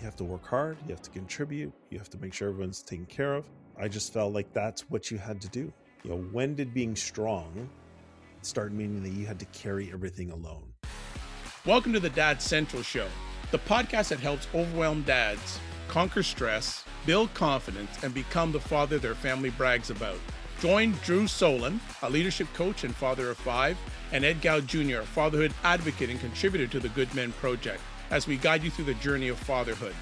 You have to work hard, you have to contribute, you have to make sure everyone's taken care of. I just felt like that's what you had to do. When did being strong start meaning that you had to carry everything alone? Welcome to the Dad Central Show, the podcast that helps overwhelmed dads conquer stress, build confidence, and become the father their family brags about. Join Drew Solon, a leadership coach and father of 5, and Ed Gow Jr., a fatherhood advocate and contributor to the Good Men Project, as we guide you through the journey of fatherhood.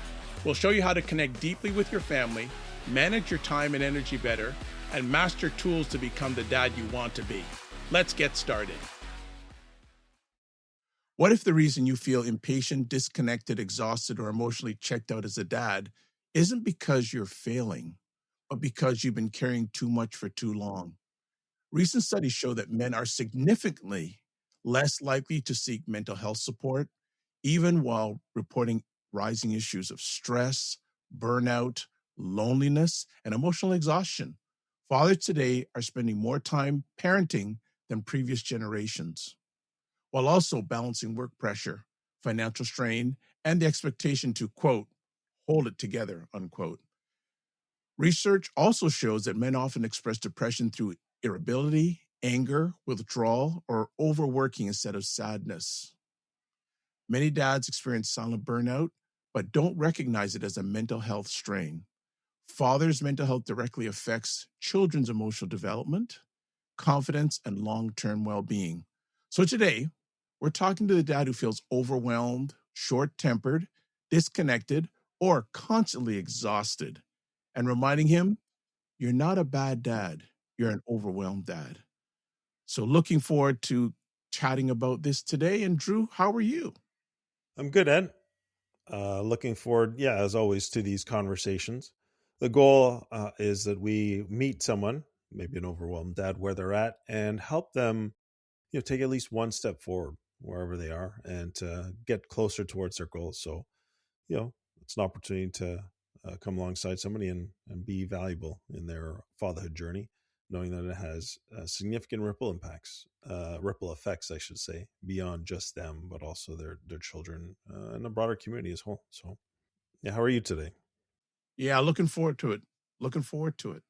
We'll show you how to connect deeply with your family, manage your time and energy better, and master tools to become the dad you want to be. Let's get started. What if the reason you feel impatient, disconnected, exhausted, or emotionally checked out as a dad isn't because you're failing, but because you've been carrying too much for too long? Recent studies show that men are significantly less likely to seek mental health support, even while reporting rising issues of stress, burnout, loneliness, and emotional exhaustion. Fathers today are spending more time parenting than previous generations, while also balancing work pressure, financial strain, and the expectation to, quote, hold it together, unquote. Research also shows that men often express depression through irritability, anger, withdrawal, or overworking instead of sadness. Many dads experience silent burnout, but don't recognize it as a mental health strain. Fathers' mental health directly affects children's emotional development, confidence, and long-term well-being. So today, we're talking to the dad who feels overwhelmed, short-tempered, disconnected, or constantly exhausted, and reminding him, you're not a bad dad, you're an overwhelmed dad. So looking forward to chatting about this today. And Drew, how are you? I'm good, Ed. Looking forward, as always, to these conversations. The goal is that we meet someone, maybe an overwhelmed dad, where they're at, and help them, take at least one step forward wherever they are, and to get closer towards their goals. So, it's an opportunity to come alongside somebody and be valuable in their fatherhood journey, knowing that it has significant ripple effects, I should say, beyond just them, but also their children and the broader community as a whole. So, how are you today? Yeah, looking forward to it. Looking forward to it.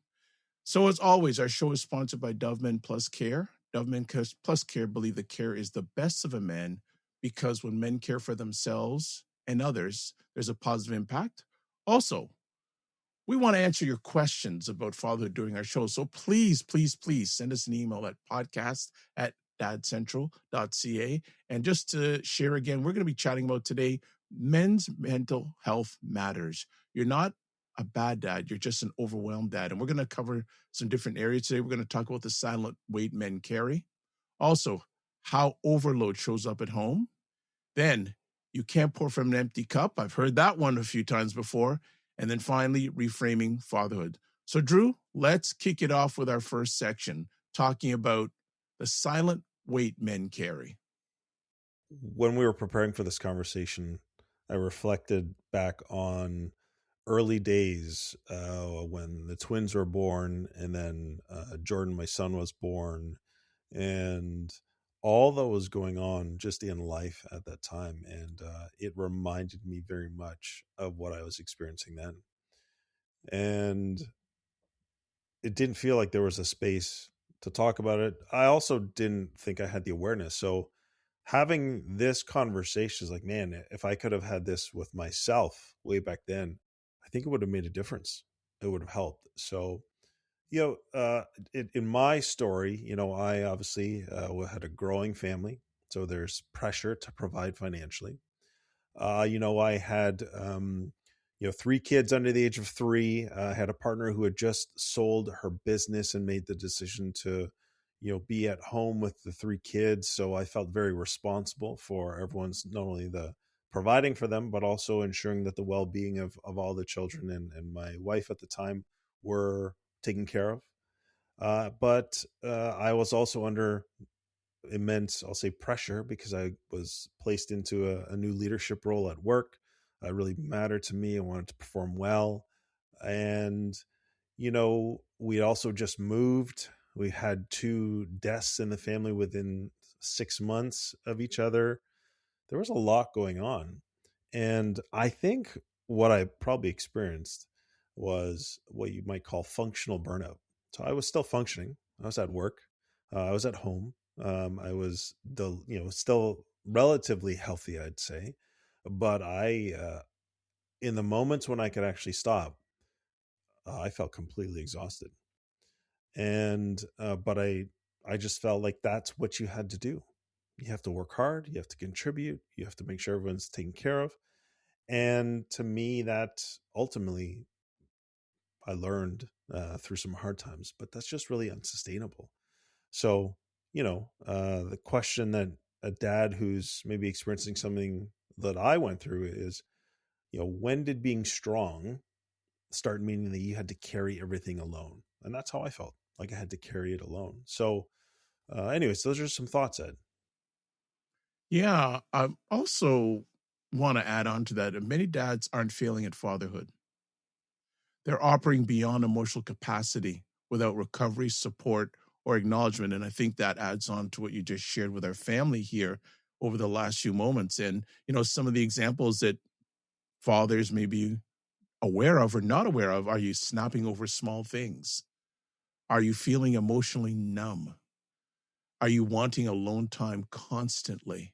So as always, our show is sponsored by Dove Men Plus Care. Dove Men Plus Care believe that care is the best of a man because when men care for themselves and others, there's a positive impact. Also, we want to answer your questions about fatherhood during our show. So please, please, please send us an email at podcast@dadcentral.ca. And just to share again, we're going to be chatting about today, men's mental health matters. You're not a bad dad. You're just an overwhelmed dad. And we're going to cover some different areas today. We're going to talk about the silent weight men carry. Also, how overload shows up at home. Then, you can't pour from an empty cup. I've heard that one a few times before. And then finally, reframing fatherhood. So, Drew, let's kick it off with our first section, talking about the silent weight men carry. When we were preparing for this conversation, I reflected back on early days when the twins were born, and then Jordan, my son, was born, and all that was going on just in life at that time. And it reminded me very much of what I was experiencing then. And it didn't feel like there was a space to talk about it. I also didn't think I had the awareness. So having this conversation is like, man, if I could have had this with myself way back then, I think it would have made a difference. It would have helped. So, in my story, I obviously had a growing family. So there's pressure to provide financially. I had, 3 kids under the age of 3. I had a partner who had just sold her business and made the decision to, be at home with the 3 kids. So I felt very responsible for everyone's, not only the providing for them, but also ensuring that the well-being of all the children and my wife at the time were taken care of. But I was also under immense, I'll say, pressure because I was placed into a new leadership role at work. It really mattered to me. I wanted to perform well. And, we also just moved. We had 2 deaths in the family within 6 months of each other. There was a lot going on. And I think what I probably experienced was what you might call functional burnout. So I was still functioning. I was at work. I was at home. I was still relatively healthy, I'd say, but in the moments when I could actually stop, I felt completely exhausted. And but I just felt like that's what you had to do. You have to work hard. You have to contribute. You have to make sure everyone's taken care of. And to me, that ultimately I learned through some hard times, but that's just really unsustainable. So, the question that a dad who's maybe experiencing something that I went through is, when did being strong start meaning that you had to carry everything alone? And that's how I felt, like I had to carry it alone. So, anyways, those are some thoughts, Ed. Yeah, I also want to add on to that. Many dads aren't failing at fatherhood. They're operating beyond emotional capacity without recovery, support, or acknowledgement. And I think that adds on to what you just shared with our family here over the last few moments. And, some of the examples that fathers may be aware of or not aware of. Are you snapping over small things? Are you feeling emotionally numb? Are you wanting alone time constantly?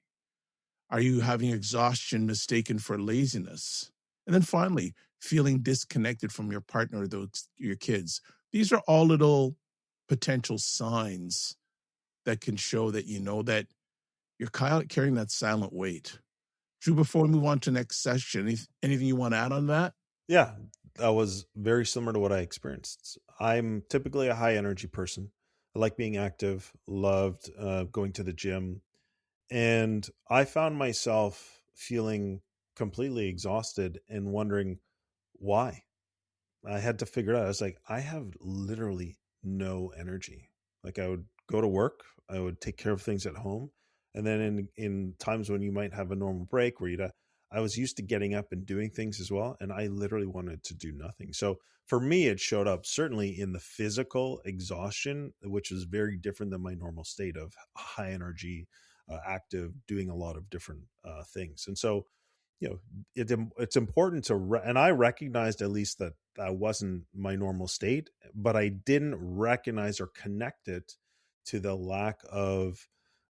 Are you having exhaustion mistaken for laziness? And then finally, feeling disconnected from your partner or your kids. These are all little potential signs that can show that you know that you're carrying that silent weight. Drew, before we move on to next session, anything you want to add on that? Yeah, that was very similar to what I experienced. I'm typically a high energy person. I like being active, loved going to the gym. And I found myself feeling completely exhausted and wondering why. I had to figure it out. I was like, I have literally no energy. Like I would go to work, I would take care of things at home, and then in times when you might have a normal break where I was used to getting up and doing things as well, and I literally wanted to do nothing. So for me, it showed up certainly in the physical exhaustion, which is very different than my normal state of high energy, active, doing a lot of different things. And so it's important to and I recognized at least that that wasn't my normal state, but I didn't recognize or connect it to the lack of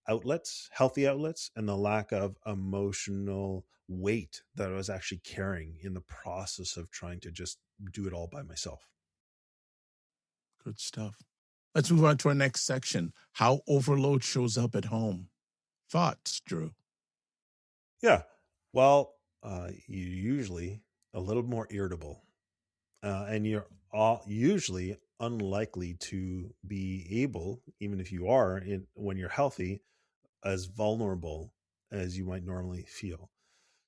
outlets, healthy outlets, and the lack of emotional weight that I was actually carrying in the process of trying to just do it all by myself. Good stuff. Let's move on to our next section, how overload shows up at home. Thoughts, Drew? Yeah, well, you're usually a little more irritable, and you're usually unlikely to be able, even if you are when you're healthy, as vulnerable as you might normally feel.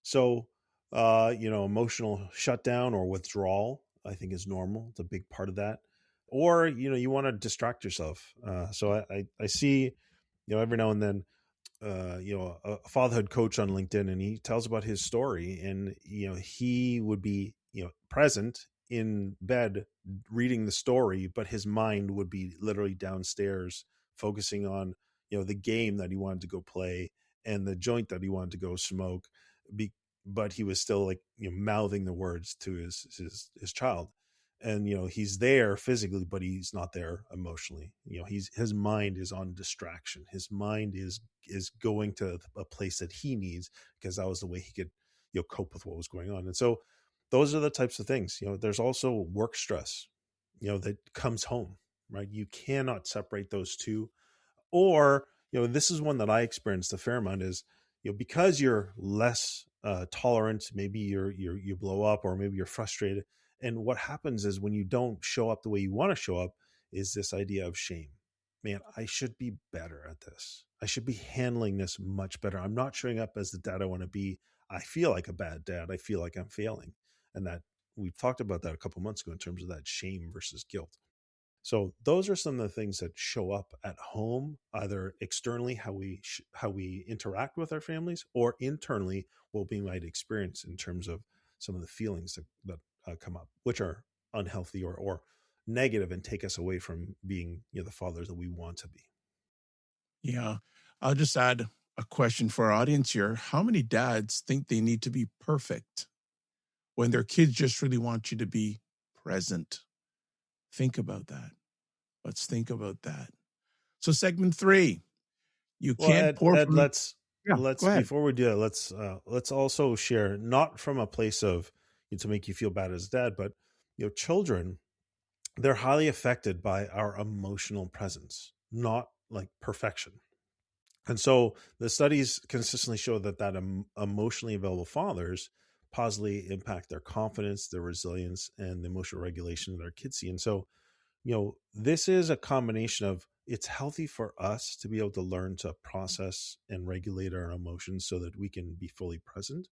So, emotional shutdown or withdrawal, I think, is normal. It's a big part of that. Or, you want to distract yourself. So I see, every now and then, a fatherhood coach on LinkedIn, and he tells about his story. And, he would be, present in bed reading the story, but his mind would be literally downstairs focusing on, the game that he wanted to go play and the joint that he wanted to go smoke. Be, but he was still like, mouthing the words to his child. And he's there physically, but he's not there emotionally. His mind is on distraction. His mind is going to a place that he needs, because that was the way he could cope with what was going on. And so those are the types of things. There's also work stress that comes home, right? You cannot separate those two. Or this is one that I experienced a fair amount, is because you're less tolerant, maybe you blow up, or maybe you're frustrated. And what happens is, when you don't show up the way you want to show up, is this idea of shame. Man, I should be better at this. I should be handling this much better. I'm not showing up as the dad I want to be. I feel like a bad dad. I feel like I'm failing. And that, we've talked about that a couple months ago in terms of that shame versus guilt. So those are some of the things that show up at home, either externally, how we interact with our families, or internally, what we might experience in terms of some of the feelings that come up, which are unhealthy or negative, and take us away from being the fathers that we want to be. Yeah. I'll just add a question for our audience here. How many dads think they need to be perfect? when their kids just really want you to be present. Think about that. Let's think about that. So segment 3, you Well, can't pour Ed, from. Yeah, go let's ahead. before we do that, let's also share, not from a place of, to make you feel bad as dad, but children, they're highly affected by our emotional presence, not like perfection. And so the studies consistently show that emotionally available fathers positively impact their confidence, their resilience, and the emotional regulation of their kids see. And so, this is a combination of, it's healthy for us to be able to learn to process and regulate our emotions so that we can be fully present.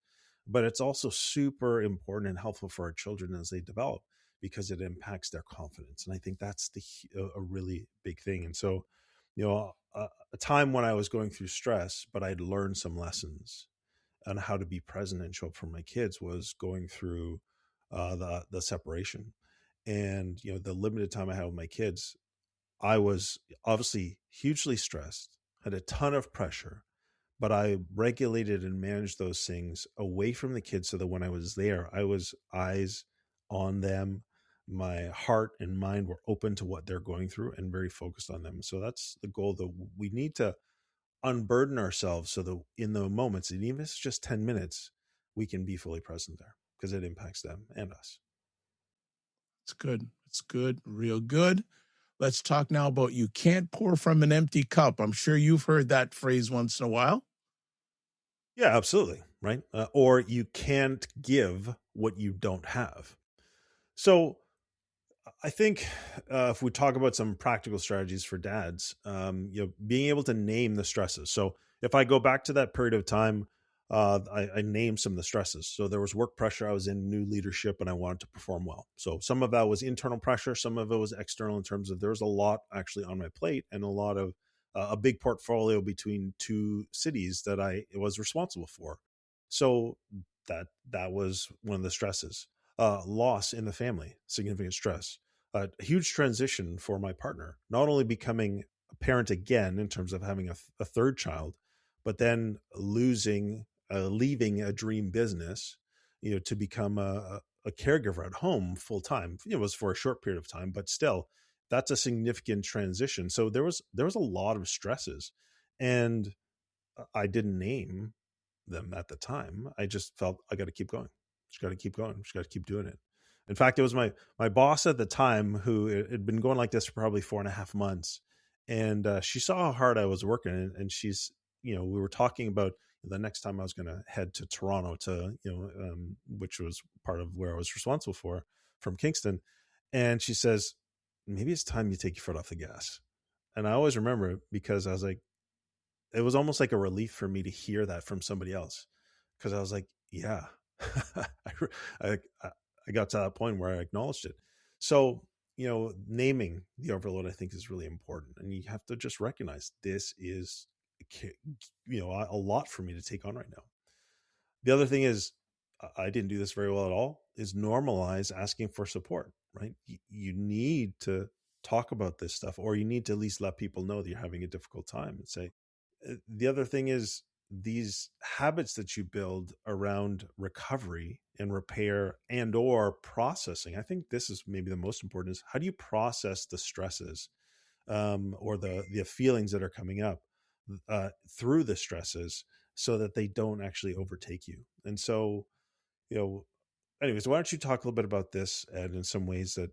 But it's also super important and helpful for our children as they develop, because it impacts their confidence. And I think that's a really big thing. And so, a time when I was going through stress, but I'd learned some lessons on how to be present and show up for my kids, was going through the separation. And the limited time I had with my kids, I was obviously hugely stressed, had a ton of pressure, but I regulated and managed those things away from the kids, so that when I was there, I was eyes on them. My heart and mind were open to what they're going through and very focused on them. So that's the goal, that we need to unburden ourselves, so that in the moments, and even if it's just 10 minutes, we can be fully present there, because it impacts them and us. It's good. It's good. Real good. Let's talk now about you can't pour from an empty cup. I'm sure you've heard that phrase once in a while. Yeah, absolutely. Right. Or you can't give what you don't have. So I think if we talk about some practical strategies for dads, being able to name the stresses. So if I go back to that period of time, I named some of the stresses. So there was work pressure. I was in new leadership and I wanted to perform well. So some of that was internal pressure. Some of it was external, in terms of there was a lot actually on my plate, and a lot of a big portfolio between two cities that I was responsible for. So that was one of the stresses. Loss in the family, significant stress. A huge transition for my partner, not only becoming a parent again in terms of having a third child, but then leaving a dream business, to become a caregiver at home full time. It was for a short period of time, but still, that's a significant transition. So there was a lot of stresses, and I didn't name them at the time. I just felt I got to keep going. Just got to keep going. Just got to keep doing it. In fact, it was my boss at the time, who had been going like this for probably 4.5 months, and she saw how hard I was working, and she's, we were talking about the next time I was going to head to Toronto to, which was part of where I was responsible for, from Kingston, and she says, maybe it's time you take your foot off the gas. And I always remember it, because I was like, it was almost like a relief for me to hear that from somebody else, because I was like, yeah, I, I got to that point where I acknowledged it. So, naming the overload, I think, is really important. And you have to just recognize, this is, a lot for me to take on right now. The other thing is, I didn't do this very well at all, is normalize asking for support, right? You need to talk about this stuff, or you need to at least let people know that you're having a difficult time, and say, the other thing is, these habits that you build around recovery and repair and or processing. I think this is maybe the most important, is how do you process the stresses, or the feelings that are coming up through the stresses, so that they don't actually overtake you. And so, you know, anyways, why don't you talk a little bit about this, Ed, in some ways that,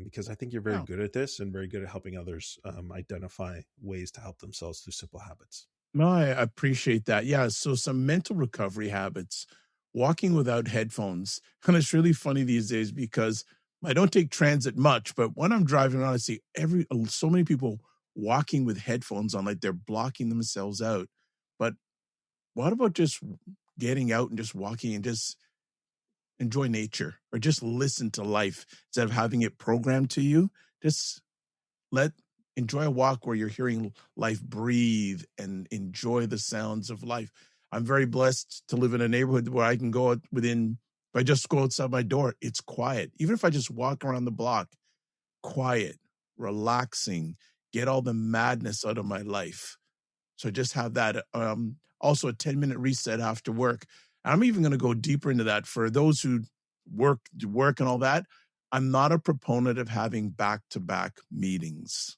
because I think you're very Yeah. good at this and very good at helping others identify ways to help themselves through simple habits. No, I appreciate that. Yeah. So some mental recovery habits, walking without headphones. And it's really funny these days because I don't take transit much, but when I'm driving around, I see so many people walking with headphones on, like they're blocking themselves out. But what about just getting out and just walking and just enjoy nature, or just listen to life instead of having it programmed to you? Just let enjoy a walk where you're hearing life breathe and enjoy the sounds of life. I'm very blessed to live in a neighborhood where I can go out if I just go outside my door, it's quiet. Even if I just walk around the block, quiet, relaxing, get all the madness out of my life. So just have that. Also a 10-minute reset after work. I'm even going to go deeper into that for those who work and all that. I'm not a proponent of having back-to-back meetings.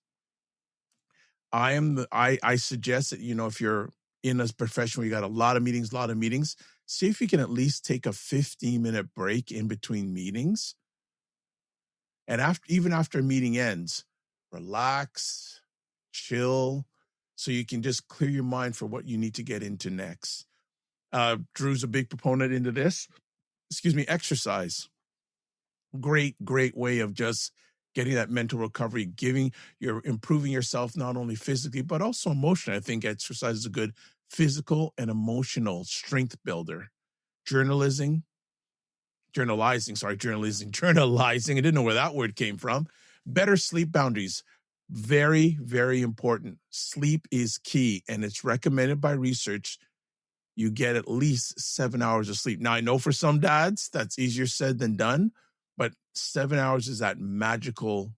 I suggest that, if you're in a profession where you got a lot of meetings, see if you can at least take a 15-minute break in between meetings. And even after a meeting ends, relax, chill, so you can just clear your mind for what you need to get into next. Drew's a big proponent into this. Excuse me, exercise. Great way of just getting that mental recovery, you're improving yourself not only physically, but also emotionally. I think exercise is a good physical and emotional strength builder. Journalizing, journalizing. I didn't know where that word came from. Better sleep boundaries. Very, very important. Sleep is key, and it's recommended by research you get at least 7 hours of sleep. Now, I know for some dads, that's easier said than done, but 7 hours is that magical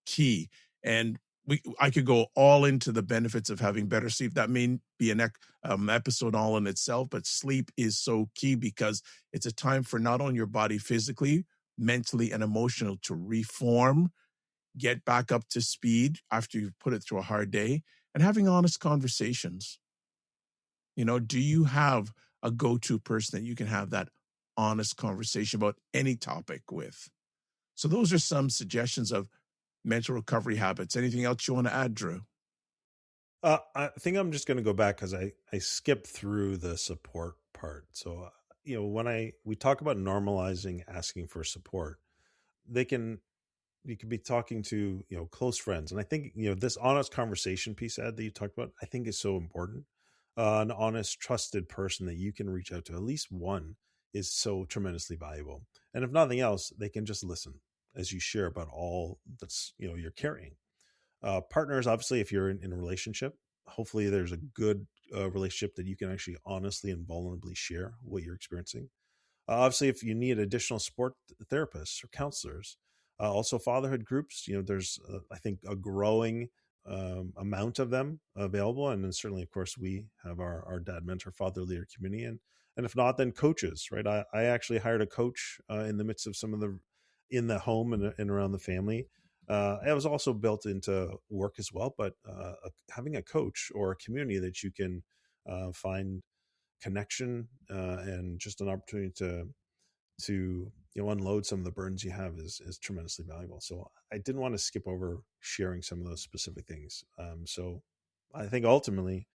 key. And I could go all into the benefits of having better sleep. That may be an episode all in itself, but sleep is so key because it's a time for not only your body physically, mentally, and emotional to reform, get back up to speed after you've put it through a hard day, and having honest conversations. Do you have a go-to person that you can have that honest conversation about any topic with? So those are some suggestions of mental recovery habits. Anything else you want to add, Drew? I think I'm just going to go back because I skipped through the support part. So, when we talk about normalizing asking for support, they can you could be talking to close friends, and I think this honest conversation piece, Ed, that you talked about, I think is so important. An honest, trusted person that you can reach out to, at least one, is so tremendously valuable. And if nothing else, they can just listen as you share about all that's you're carrying. Partners, obviously, if you're in a relationship, hopefully there's a good relationship that you can actually honestly and vulnerably share what you're experiencing. Obviously, if you need additional support therapists or counselors, also fatherhood groups, there's, I think, a growing amount of them available. And then certainly, of course, we have our dad mentor father leader community. And if not, then coaches, right? I actually hired a coach in the midst of some of in the home and around the family. It was also built into work as well, but having a coach or a community that you can find connection and just an opportunity to unload some of the burdens you have is tremendously valuable. So I didn't want to skip over sharing some of those specific things. So I think ultimately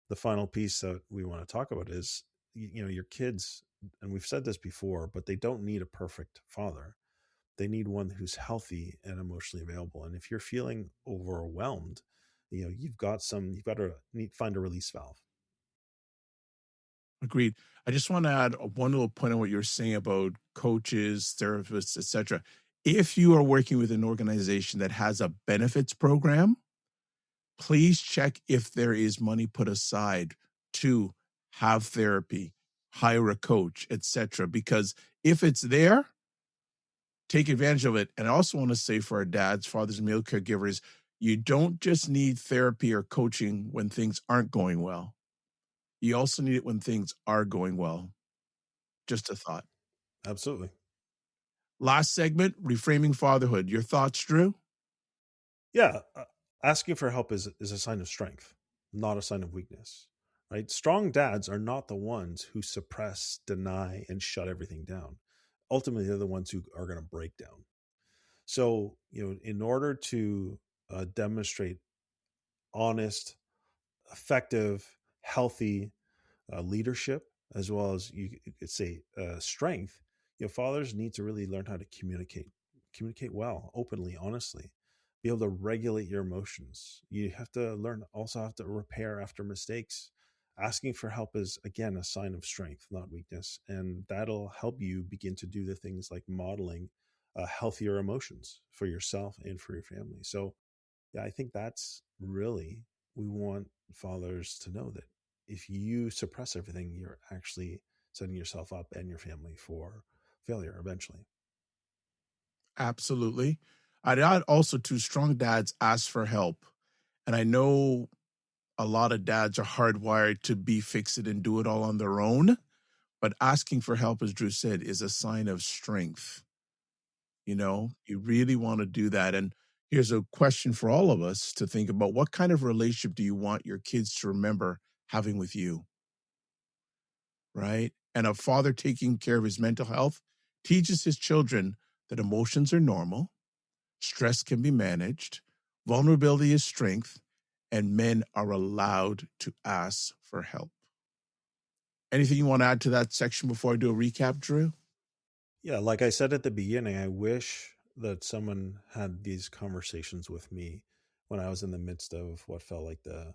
the final piece that we want to talk about is your kids, and we've said this before, but they don't need a perfect father. They need one who's healthy and emotionally available. And if you're feeling overwhelmed, you've got to find a release valve. Agreed. I just want to add one little point on what you're saying about coaches, therapists, etc. If you are working with an organization that has a benefits program, please check if there is money put aside to have therapy, hire a coach, etc. Because if it's there, take advantage of it. And I also want to say for our dads, fathers, and male caregivers, you don't just need therapy or coaching when things aren't going well. You also need it when things are going well. Just a thought. Absolutely. Last segment, reframing fatherhood. Your thoughts, Drew? Yeah. Asking for help is a sign of strength, not a sign of weakness, right? Strong dads are not the ones who suppress, deny, and shut everything down. Ultimately, they're the ones who are going to break down. So, in order to demonstrate honest, effective, healthy leadership, as well as you could say strength, fathers need to really learn how to communicate well, openly, honestly, be able to regulate your emotions. You have to also have to repair after mistakes. Asking for help is, again, a sign of strength, not weakness. And that'll help you begin to do the things like modeling healthier emotions for yourself and for your family. So, yeah, I think that's really, we want fathers to know that if you suppress everything, you're actually setting yourself up and your family for failure eventually. Absolutely. I'd add also to strong dads ask for help. And I know a lot of dads are hardwired to be fix it and do it all on their own. But asking for help, as Drew said, is a sign of strength. You really want to do that. And here's a question for all of us to think about: what kind of relationship do you want your kids to remember having with you? Right? And a father taking care of his mental health teaches his children that emotions are normal, stress can be managed, vulnerability is strength, and men are allowed to ask for help. Anything you want to add to that section before I do a recap, Drew? Yeah, like I said at the beginning, I wish that someone had these conversations with me when I was in the midst of what felt like the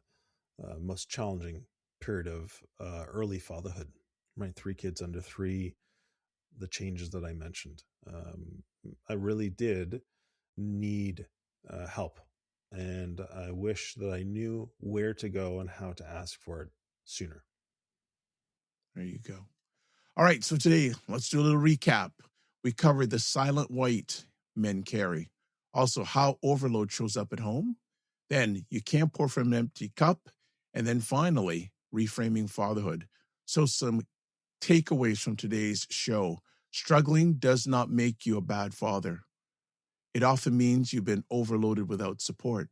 most challenging period of early fatherhood. My 3 kids under 3, the changes that I mentioned. I really did need help. And I wish that I knew where to go and how to ask for it sooner. There you go. All right, so today, let's do a little recap. We covered the silent weight men carry, also how overload shows up at home. Then you can't pour from an empty cup. And then finally, reframing fatherhood. So some takeaways from today's show: struggling does not make you a bad father. It often means you've been overloaded without support.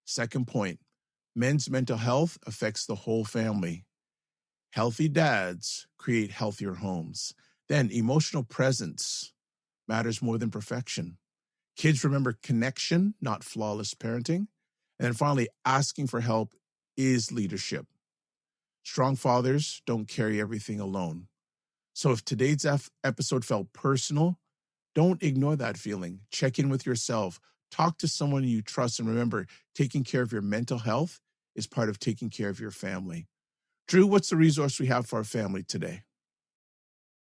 Second point: men's mental health affects the whole family. Healthy dads create healthier homes. Then emotional presence matters more than perfection. Kids remember connection, not flawless parenting. And then finally, asking for help is leadership. Strong fathers don't carry everything alone. So if today's episode felt personal, don't ignore that feeling. Check in with yourself. Talk to someone you trust. And remember, taking care of your mental health is part of taking care of your family. Drew, what's the resource we have for our family today?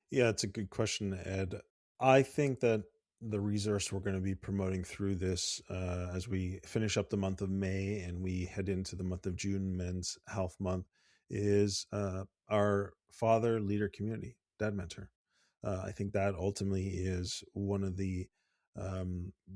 Yeah, it's a good question, Ed. I think that the resource we're going to be promoting through this as we finish up the month of May and we head into the month of June, Men's Health Month, is our father leader community, Dad Mentor. I think that ultimately is one of the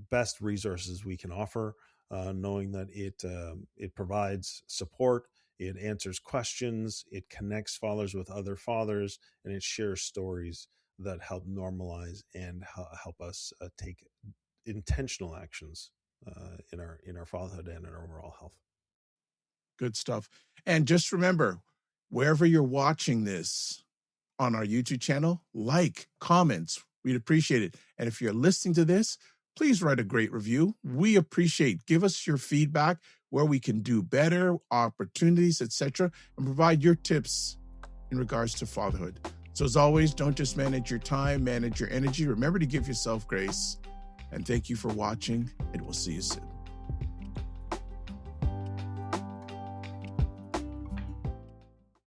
best resources we can offer, knowing that it provides support, it answers questions, it connects fathers with other fathers, and it shares stories that help normalize and help us take intentional actions in our fatherhood and in our overall health. Good stuff. And just remember, wherever you're watching this on our YouTube channel, like, comments, we'd appreciate it. And if you're listening to this, please write a great review. We appreciate. Give us your feedback, where we can do better, opportunities, etc., and provide your tips in regards to fatherhood. So as always, don't just manage your time, manage your energy. Remember to give yourself grace. And thank you for watching, and we'll see you soon.